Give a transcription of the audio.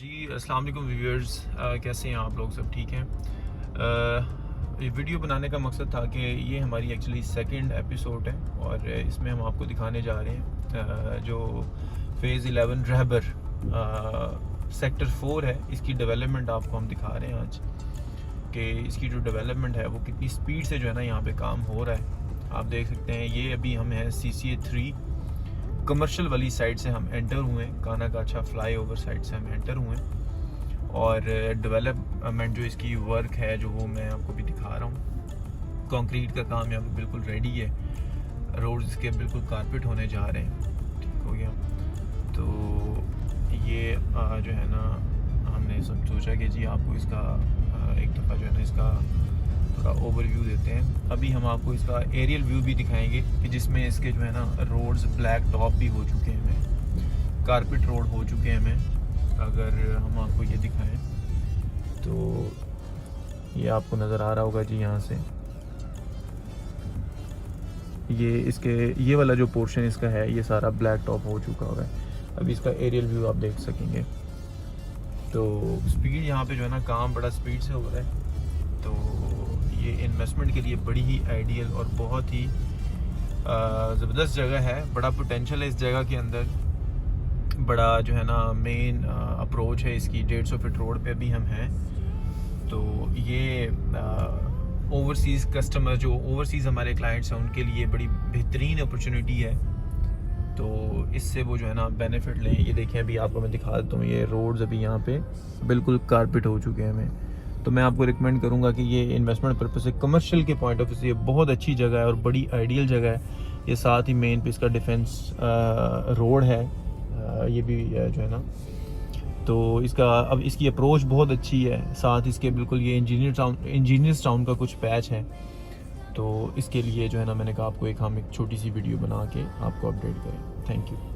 जी अस्सलाम वालेकुम व्यूअर्स, कैसे हैं आप लोग? सब ठीक हैं? ये वीडियो बनाने का मकसद था कि ये हमारी एक्चुअली सेकंड एपिसोड है और इसमें हम आपको दिखाने जा रहे हैं जो फ़ेज़ 11 रहबर सेक्टर 4 है, इसकी डेवलपमेंट आपको हम दिखा रहे हैं आज कि इसकी जो डेवलपमेंट है वो कितनी स्पीड से जो है ना यहाँ पे काम हो रहा है। आप देख सकते हैं ये अभी हम हैं CCA 3 कमर्शियल वाली साइड से हम एंटर हुए हैं, काना गाछा फ्लाईओवर साइड से हम एंटर हुए हैं और डेवलपमेंट जो इसकी वर्क है जो वो मैं आपको भी दिखा रहा हूँ। कंक्रीट का काम यहाँ पे बिल्कुल रेडी है, रोड्स के बिल्कुल कारपेट होने जा रहे हैं। ठीक हो गया, तो ये जो है ना हमने सब सोचा कि जी आपको इसका एक दफ़ा जो है ना इसका थोड़ा ओवरव्यू देते हैं। अभी हम आपको इसका एरियल व्यू भी दिखाएंगे कि जिसमें इसके जो है ना रोड्स ब्लैक टॉप भी हो चुके हैं, हमें कारपेट रोड हो चुके हैं हमें। अगर हम आपको ये दिखाएं तो ये आपको नज़र आ रहा होगा जी, यहाँ से ये इसके ये वाला जो पोर्शन इसका है ये सारा ब्लैक टॉप हो चुका हुआ है। अभी इसका एरियल व्यू आप देख सकेंगे। तो स्पीड यहाँ पे जो है ना काम बड़ा स्पीड से हो रहा है, तो ये इन्वेस्टमेंट के लिए बड़ी ही आइडियल और बहुत ही ज़बरदस्त जगह है। बड़ा पोटेंशियल है इस जगह के अंदर, बड़ा जो है ना मेन अप्रोच है इसकी। 150 फीट रोड पे भी हम हैं। तो ये ओवरसीज़ कस्टमर जो ओवरसीज़ हमारे क्लाइंट्स हैं उनके लिए बड़ी बेहतरीन अपॉर्चुनिटी है, तो इससे वो जो है ना बेनिफिट लें। ये देखें अभी आपको मैं दिखा देता हूँ, ये रोड्स अभी यहाँ पे बिल्कुल कारपेट हो चुके हैं हमें। तो मैं आपको रिकमेंड करूँगा कि ये इन्वेस्टमेंट पर्पस से कमर्शियल के पॉइंट ऑफ व्यू से ये बहुत अच्छी जगह है और बड़ी आइडियल जगह है। ये साथ ही मेन पे इसका डिफेंस रोड है, ये भी जो है ना, तो इसका अब इसकी अप्रोच बहुत अच्छी है। साथ इसके बिल्कुल ये इंजीनियर्स टाउन का कुछ पैच है, तो इसके लिए जो है ना मैंने कहा आपको हम एक छोटी सी वीडियो बना के आपको अपडेट करें। Thank you.